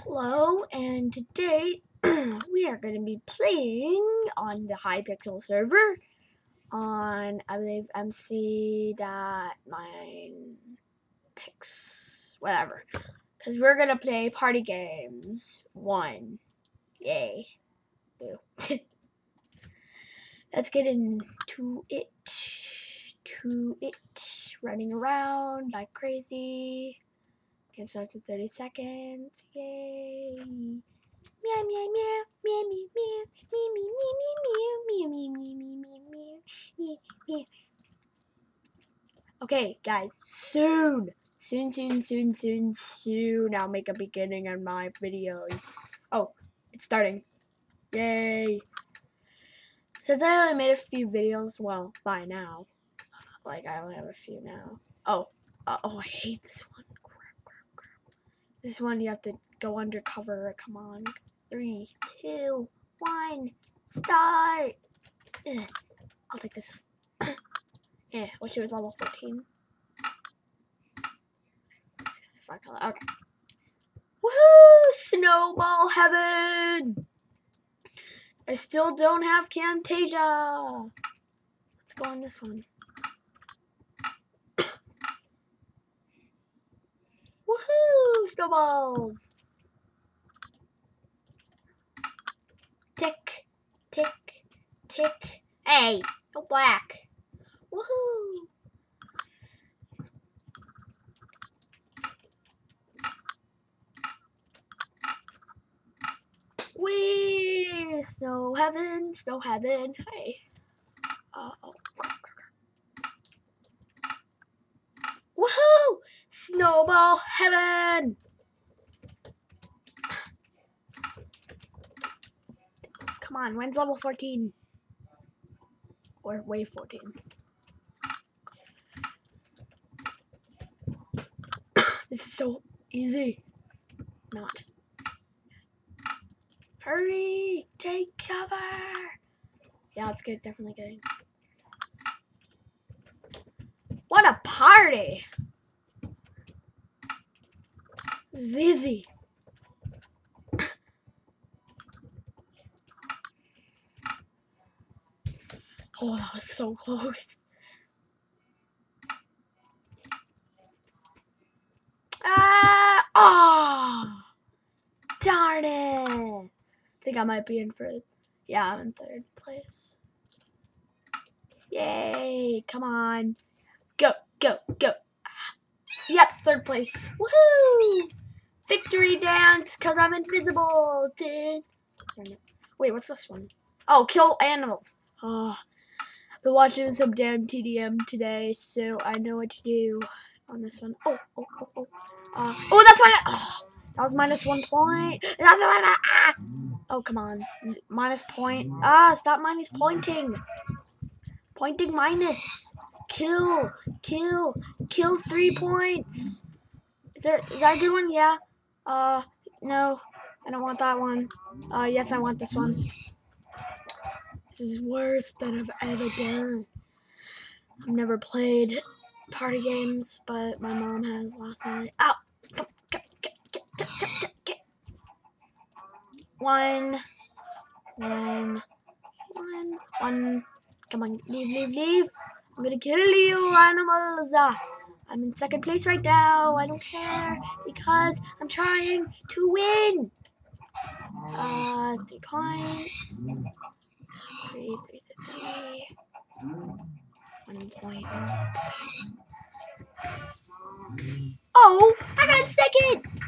Hello, and today we are going to be playing on the hypixel server on, I believe, mc.minepix, whatever. Because we're going to play party games 1. Yay. Boo. Let's get into it. Running around like crazy. Game starts in 30 seconds. Yay. Meow meow meow meow meow meow meow meow meow meow meow meow meow meow. Okay, guys, soon I'll make a beginning on my videos. Oh, it's starting. Yay. Since I only made a few videos, well, by now. Like, I only have a few now. Oh, I hate this one. Crap. This one you have to go undercover. Come on. 3, 2, 1, start! I'll take this. Yeah, wish it was level 14. Okay. Woohoo! Snowball heaven! I still don't have Camtasia. Let's go on this one. Woohoo! Snowballs! Tick, tick, tick. Hey, no black. Woohoo! Whee! Snow heaven, snow heaven. Hey. Oh. Woohoo! Snowball heaven! Come on, when's level 14? Or wave 14? This is so easy. Not. Hurry! Take cover! Yeah, it's good. Definitely good. What a party! This is easy. Oh, that was so close. Oh! Darn it! I think I might be in for. Yeah, I'm in 3rd place. Yay! Come on. Go. Yep, 3rd place. Woohoo! Victory dance, cause I'm invisible. Wait, what's this one? Oh, kill animals. Oh, I've been watching some damn TDM today, so I know what to do on this one. Oh, that's mine. Oh, that was -1 point. That's oh, come on. Minus point. Stop minus pointing. Pointing minus. Kill 3 points. Is that a good one? Yeah. No, I don't want that one. Yes, I want this one. This is worse than I've ever done. I've never played party games, but my mom has last night. Ow! Get. 1. Come on, leave. I'm gonna kill you, animals. I'm in 2nd place right now. I don't care because I'm trying to win. 3 points. 3. 1 point. Oh, I got 2nd.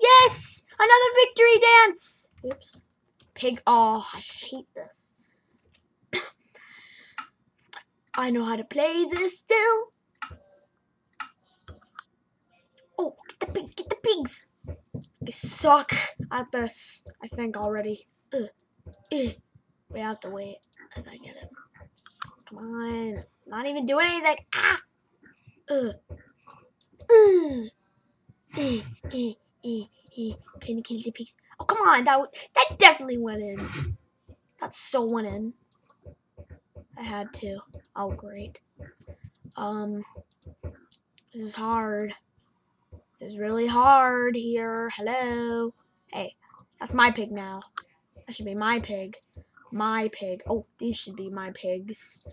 Yes, another victory dance. Oops. Pig. Oh, I hate this. I know how to play this still. Oh, get the pigs. I suck at this, I think, already. We have to wait. And I get it. Come on. Not even doing anything. Can you kill the pigs? Oh, come on. That definitely went in. That so went in. I had to. Oh, great. This is hard. This is really hard here. Hello. Hey, that's my pig now. That should be my pig. My pig. Oh, these should be my pigs.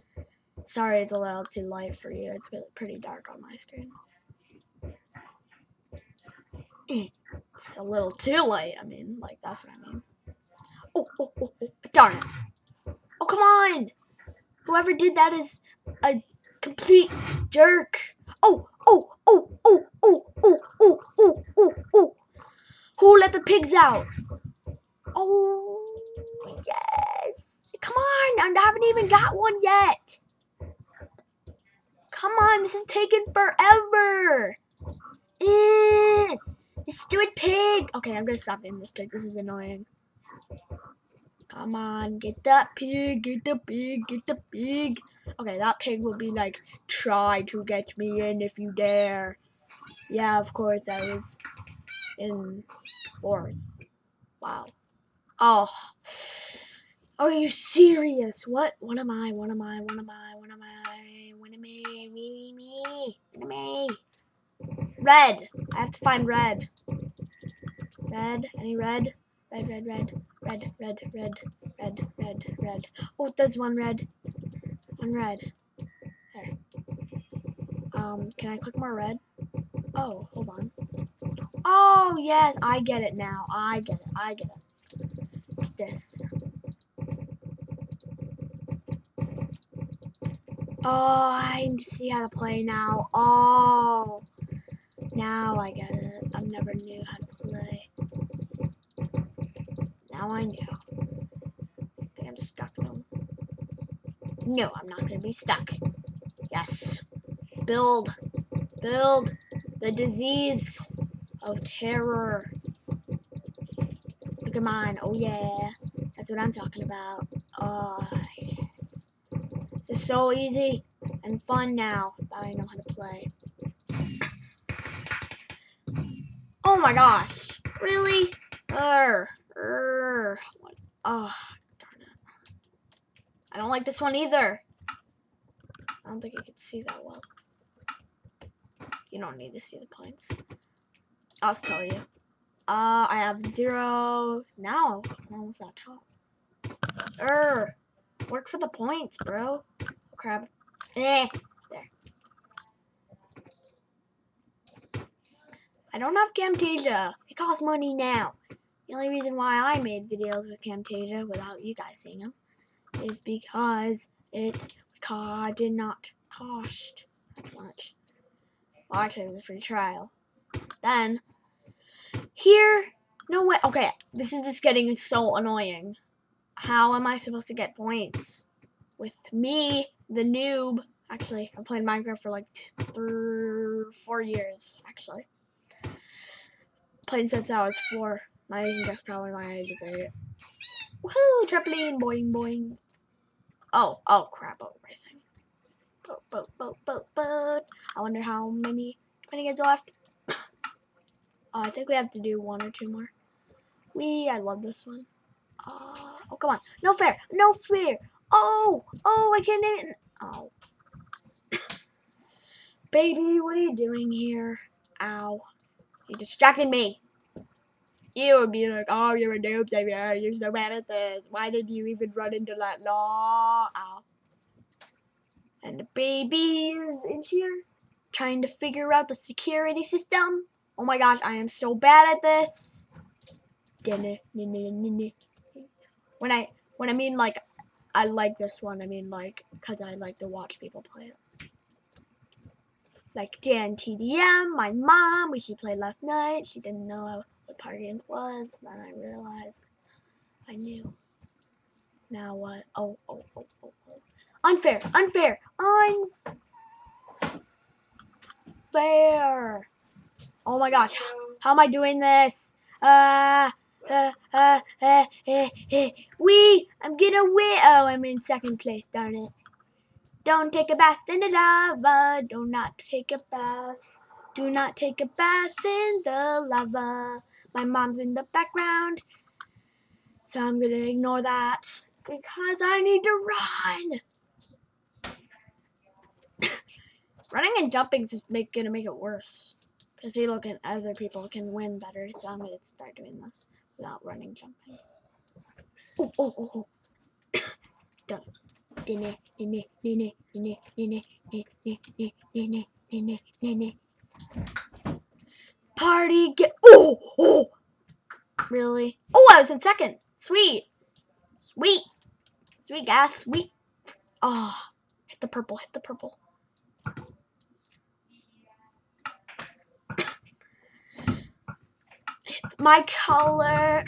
Sorry, it's a little too light for you. It's pretty dark on my screen. It's a little too light. I mean, like, that's what I mean. Oh, darn it. Oh, come on. Whoever did that is a complete jerk. Oh. Who let the pigs out? Oh, yes. Come on. I haven't even got one yet. Come on. This is taking forever. This stupid pig. Okay, I'm going to stop getting this pig. This is annoying. Come on. Get that pig. Get the pig. Get the pig. Okay, that pig will be like, try to get me in if you dare. Yeah, of course, I was in 4th. Wow. Oh. Are you serious? What am I? Me. Red. I have to find red. Red. Any red? Red. Oh, there's one red. One red. There. Can I click more red? Oh, hold on. Oh, yes. I get it now. I get it. This. Oh, I see how to play now. Oh. Now I get it. I never knew how to play. Now I knew. I think I'm stuck though. No, I'm not gonna be stuck. Yes. Build the disease of terror. Look at mine. Oh yeah. That's what I'm talking about. Oh yes. This is so easy and fun now that I know how to play. Oh my gosh. Really? What? Oh, darn it. I don't like this one either. I don't think I can see that well. You don't need to see the points. I'll tell you. I have 0. Now I'm almost at top. Work for the points, bro. Oh, crap. There. I don't have Camtasia. It costs money now. The only reason why I made videos with Camtasia without you guys seeing them is because it did not cost that much. Well, actually, it was a free trial. Then, here, no way. Okay, this is just getting so annoying. How am I supposed to get points? With me, the noob. Actually, I've played Minecraft for like 4 years, actually. Played since I was 4. I think that's probably my age is 8. Woohoo! Trampoline, boing, boing. Oh, crap, boat racing. Boat. I wonder how many games left. Oh, I think we have to do 1 or 2 more. I love this one. Oh, come on. No fair. Oh, I can't even. Oh. Baby, what are you doing here? Ow. You distracted me. You would be like, oh, you're a noob, Xavier. You're so bad at this. Why did you even run into that law? Ow. And the baby is in here trying to figure out the security system. Oh my gosh, I am so bad at this. When I mean like I like this one, I mean like because I like to watch people play it. Like Dan TDM, my mom, she played last night. She didn't know what Party was. Then I realized I knew. Now what? Oh. Unfair. Oh my gosh. How am I doing this? I'm gonna win. Oh, I'm in 2nd place, darn it. Don't take a bath in the lava. Do not take a bath. Do not take a bath in the lava. My mom's in the background, so I'm gonna ignore that because I need to run. Running and jumping is gonna make it worse because other people can win better. So I'm gonna start doing this. without running, jumping. Oh, oh, oh, oh. Done. Party get. Oh, oh. Really? Oh, I was in second. Sweet. Sweet. Sweet, guys. Sweet. Oh, hit the purple. Hit the purple. Hit my color.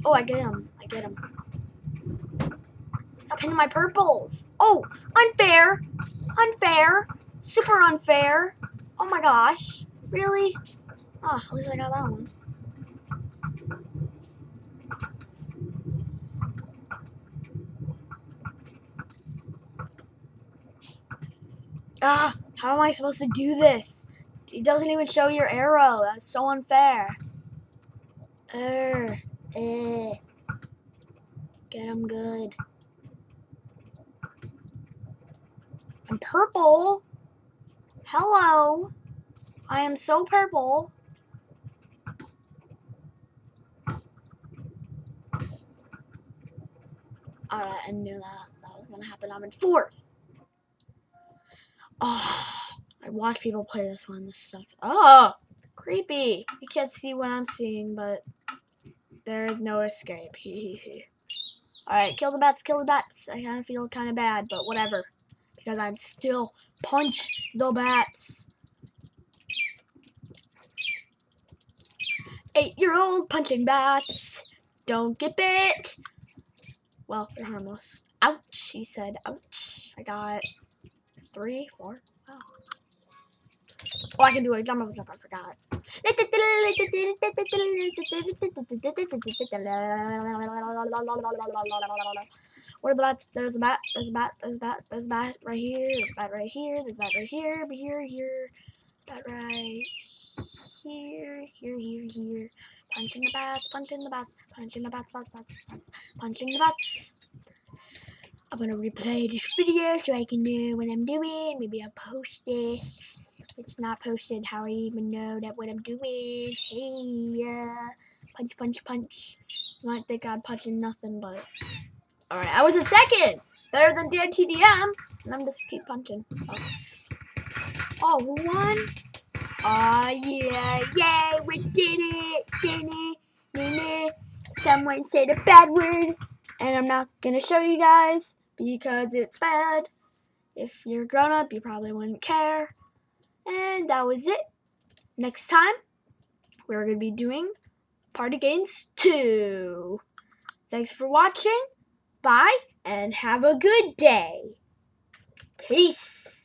Oh, I get him. I get him. Stop hitting my purples. Oh, unfair. Unfair. Super unfair. Oh my gosh. Really? Oh, at least I got that one. Ah, how am I supposed to do this? It doesn't even show your arrow. That's so unfair. Get him good. I'm purple. Hello. I am so purple. Alright, I knew that was gonna happen. I'm in fourth. Oh, I watch people play this one. This sucks. Oh, creepy. You can't see what I'm seeing, but there is no escape. Alright, kill the bats, kill the bats. I kind of feel kind of bad, but whatever. Because I'm still punch the bats. 8-year-old punching bats. Don't get bit. Well, they're harmless. Ouch, he said. Ouch. I got 3, 4. Oh. Oh, I can do it. Jump, I forgot. What are the bats? There's a bat. There's a bat. There's a bat. There's a bat right here. There's a bat right here. There's a bat right here. Here. Bat right here. Here. Punching the bats. Punching the bats. Punching the bats. Punching the bats. I'm gonna replay this video so I can know what I'm doing. Maybe I'll post this. If it's not posted, how I even know that what I'm doing? Hey, punch. You might think I'm punching nothing, but alright, I was in second. Better than Dan TDM, and I'm just keep punching. Oh, who won? Oh yeah, yay, we did it. Someone said a bad word, and I'm not gonna show you guys because it's bad. If you're grown up, you probably wouldn't care. And that was it. Next time, we're going to be doing Party Games 2. Thanks for watching. Bye, and have a good day. Peace.